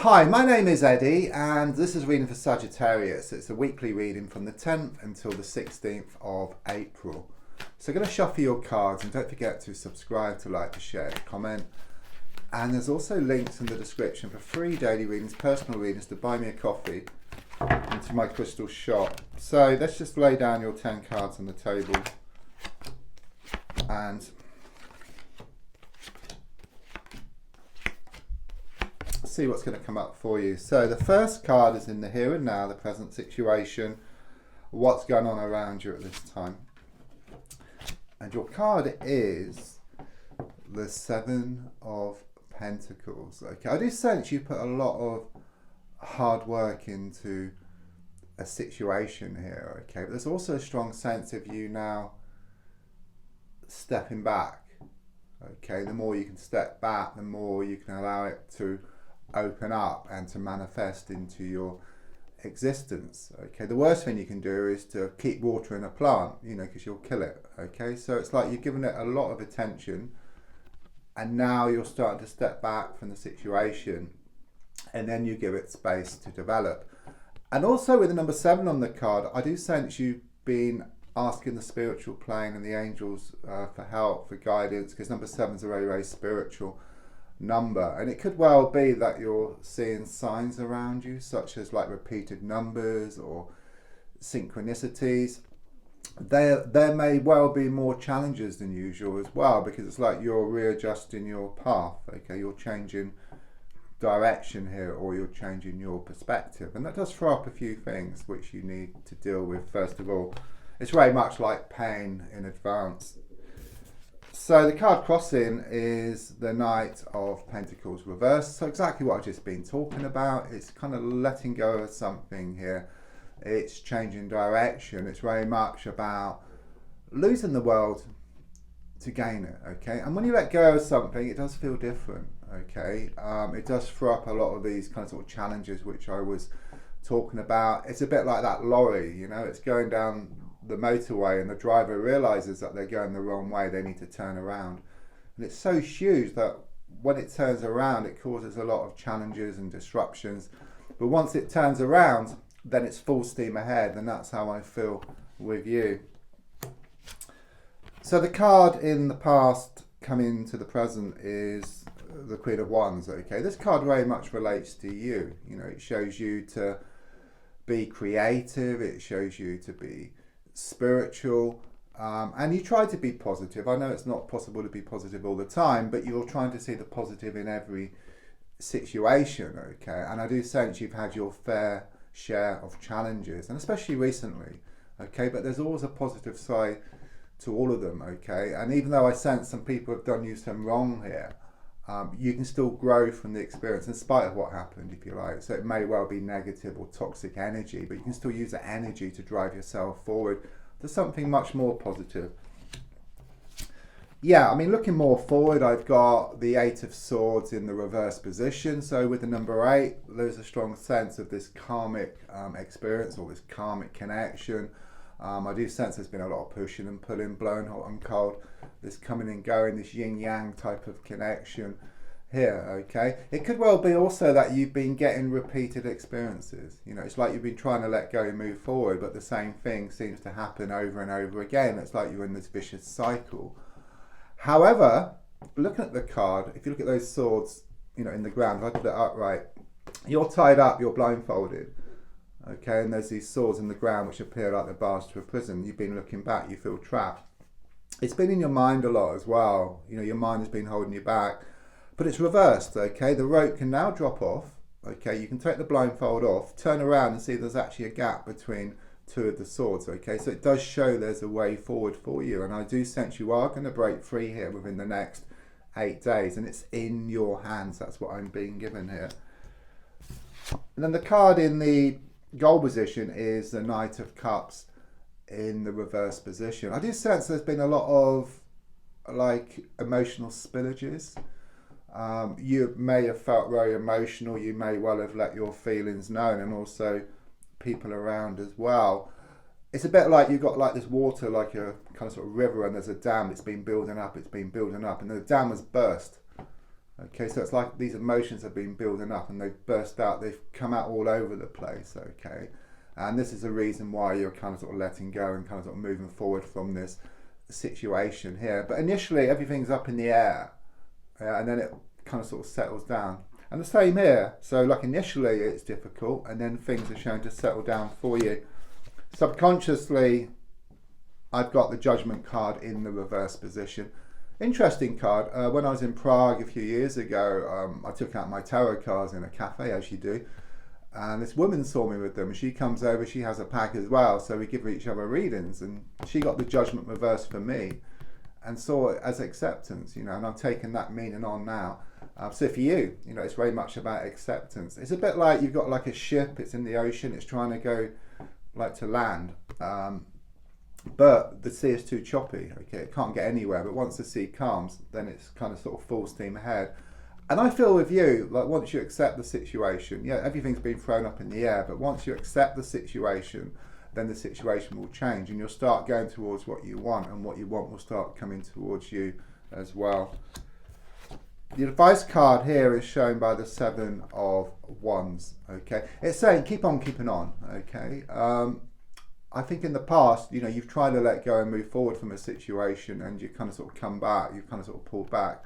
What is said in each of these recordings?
Hi, my name is Eddie and this is reading for Sagittarius. It's a weekly reading from the 10th until the 16th of April. So I'm going to shuffle your cards and don't forget to subscribe, to like, to share, to comment. And there's also links in the description for free daily readings, personal readings, to buy me a coffee into my crystal shop. So let's just lay down your 10 cards on the table and see what's going to come up for you. So the first card is in the here and now, the present situation, what's going on around you at this time. And your card is the Seven of Pentacles. Okay, I do sense you put a lot of hard work into a situation here, okay, but there's also a strong sense of you now stepping back. Okay, the more you can step back, the more you can allow it to open up and to manifest into your existence. Okay, the worst thing you can do is to keep watering a plant, you know, because you'll kill it. Okay, so it's like you've given it a lot of attention and now you're starting to step back from the situation and then you give it space to develop. And also with the number 7 on the card, I do sense you've been asking the spiritual plane and the angels for help, for guidance, because number 7 is a very, very spiritual number, and it could well be that you're seeing signs around you, such as like repeated numbers or synchronicities. There may well be more challenges than usual as well, because it's like you're readjusting your path. Okay, you're changing direction here, or you're changing your perspective, and that does throw up a few things which you need to deal with. First of all, it's very much like paying in advance. So the card crossing is the Knight of Pentacles reversed. So exactly what I've just been talking about. It's kind of letting go of something here. It's changing direction. It's very much about losing the world to gain it, okay? And when you let go of something, it does feel different, okay? It does throw up a lot of these kind of sort of challenges which I was talking about. It's a bit like that lorry, you know, it's going down the motorway and the driver realizes that they're going the wrong way, they need to turn around, and it's so huge that when it turns around it causes a lot of challenges and disruptions, but once it turns around then it's full steam ahead, and that's how I feel with you. So the card in the past coming to the present is the Queen of Wands. Okay, this card very much relates to you. You know, it shows you to be creative, it shows you to be spiritual, and you try to be positive. I know it's not possible to be positive all the time, but you're trying to see the positive in every situation, okay? And I do sense you've had your fair share of challenges, and especially recently, okay? But there's always a positive side to all of them, okay? And even though I sense some people have done you some wrong here, you can still grow from the experience in spite of what happened, if you like. So it may well be negative or toxic energy, but you can still use that energy to drive yourself forward to something much more positive. Yeah, I mean, looking more forward, I've got the 8 of Swords in the reverse position. So with the number 8, there's a strong sense of this karmic experience, or this karmic connection. I do sense there's been a lot of pushing and pulling, blowing hot and cold, this coming and going, this yin-yang type of connection here, okay? It could well be also that you've been getting repeated experiences. You know, it's like you've been trying to let go and move forward, but the same thing seems to happen over and over again. It's like you're in this vicious cycle. However, looking at the card, if you look at those swords, you know, in the ground, if I put it upright, you're tied up, you're blindfolded. Okay, and there's these swords in the ground which appear like the bars to a prison. You've been looking back, you feel trapped. It's been in your mind a lot as well. You know, your mind has been holding you back, but it's reversed, okay? The rope can now drop off, okay? You can take the blindfold off, turn around and see there's actually a gap between two of the swords, okay? So it does show there's a way forward for you, and I do sense you are going to break free here within the next 8 days, and it's in your hands. That's what I'm being given here. And then the card in the goal position is the Knight of Cups in the reverse position. I do sense there's been a lot of like emotional spillages. You may have felt very emotional, you may well have let your feelings known, and also people around as well. It's a bit like you've got like this water, like a kind of sort of river, and there's a dam that's been building up, and the dam has burst. Okay, so it's like these emotions have been building up and they've burst out, they've come out all over the place, okay? And this is the reason why you're kind of sort of letting go and kind of sort of moving forward from this situation here. But initially everything's up in the air, and then it kind of sort of settles down. And the same here. So like initially it's difficult, and then things are shown to settle down for you. Subconsciously, I've got the Judgment card in the reverse position. Interesting card. When I was in Prague a few years ago, I took out my tarot cards in a cafe, as you do. And this woman saw me with them, and she comes over, she has a pack as well, so we give each other readings, and she got the Judgment reverse for me and saw it as acceptance, you know, and I've taken that meaning on now. So for you, you know, it's very much about acceptance. It's a bit like you've got like a ship, it's in the ocean, it's trying to go like to land, but the sea is too choppy, okay, it can't get anywhere, but once the sea calms, then it's kind of sort of full steam ahead. And I feel with you, like once you accept the situation, yeah, everything's been thrown up in the air, but once you accept the situation, then the situation will change and you'll start going towards what you want, and what you want will start coming towards you as well. The advice card here is shown by the 7 of Wands, okay? It's saying keep on keeping on, okay? I think in the past, you know, you've tried to let go and move forward from a situation and you kind of sort of come back, you've kind of sort of pulled back.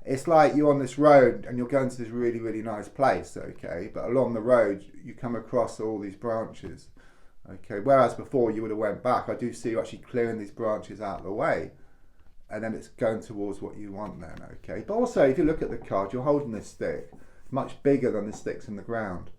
It's like you're on this road and you're going to this really, really nice place, okay? But along the road, you come across all these branches, okay? Whereas before you would have went back, I do see you actually clearing these branches out of the way. And then it's going towards what you want then, okay? But also, if you look at the card, you're holding this stick, much bigger than the sticks in the ground,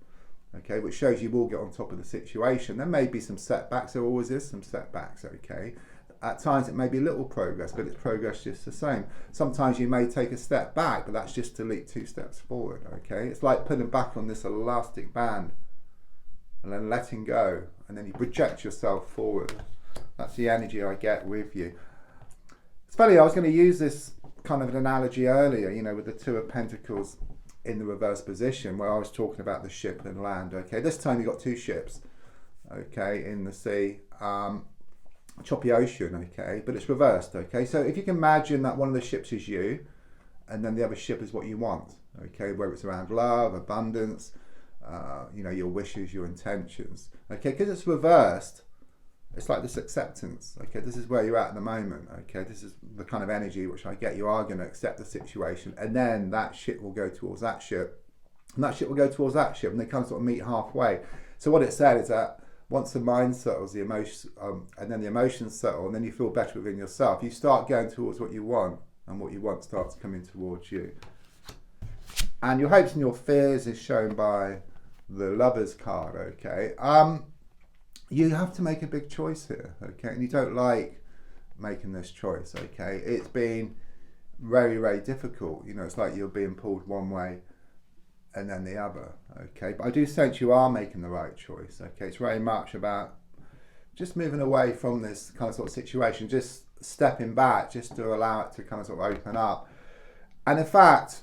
okay? Which shows you will get on top of the situation. There may be some setbacks, there always is some setbacks, okay? At times it may be little progress, but it's progress just the same. Sometimes you may take a step back, but that's just to leap 2 steps forward, okay? It's like putting back on this elastic band and then letting go, and then you project yourself forward. That's the energy I get with you. It's funny, I was going to use this kind of an analogy earlier, you know, with the 2 of Pentacles in the reverse position, where I was talking about the ship and land, okay? This time you've got 2 ships, okay, in the sea. Choppy ocean, okay, but it's reversed, okay? So if you can imagine that one of the ships is you, and then the other ship is what you want, okay, whether it's around love, abundance, you know, your wishes, your intentions, okay, because it's reversed, it's like this acceptance, okay, this is where you're at the moment, okay, this is the kind of energy which I get. You are going to accept the situation, and then that ship will go towards that ship, and that ship will go towards that ship, and they kind of sort of meet halfway. So what it said is that once the mind settles, the emotions, and then the emotions settle, and then you feel better within yourself, you start going towards what you want, and what you want starts coming towards you. And your hopes and your fears is shown by the Lovers card, okay? You have to make a big choice here, okay? And you don't like making this choice, okay? It's been very, very difficult. You know, it's like you're being pulled one way and then the other, okay? But I do sense you are making the right choice, okay? It's very much about just moving away from this kind of sort of situation, just stepping back, just to allow it to kind of sort of open up. And in fact,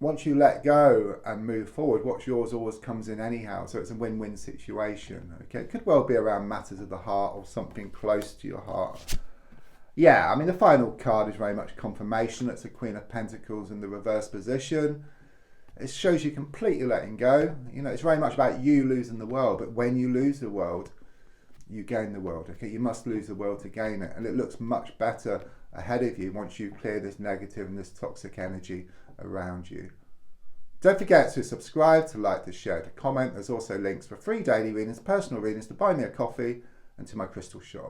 once you let go and move forward, what's yours always comes in anyhow, so it's a win-win situation, okay? It could well be around matters of the heart or something close to your heart. Yeah, I mean, the final card is very much confirmation. It's a Queen of Pentacles in the reverse position. It shows you completely letting go. You know, it's very much about you losing the world, but when you lose the world, you gain the world, okay? You must lose the world to gain it, and it looks much better ahead of you once you clear this negative and this toxic energy around you. Don't forget to subscribe, to like, to share, to comment. There's also links for free daily readings, personal readings, to buy me a coffee, and to my crystal shop.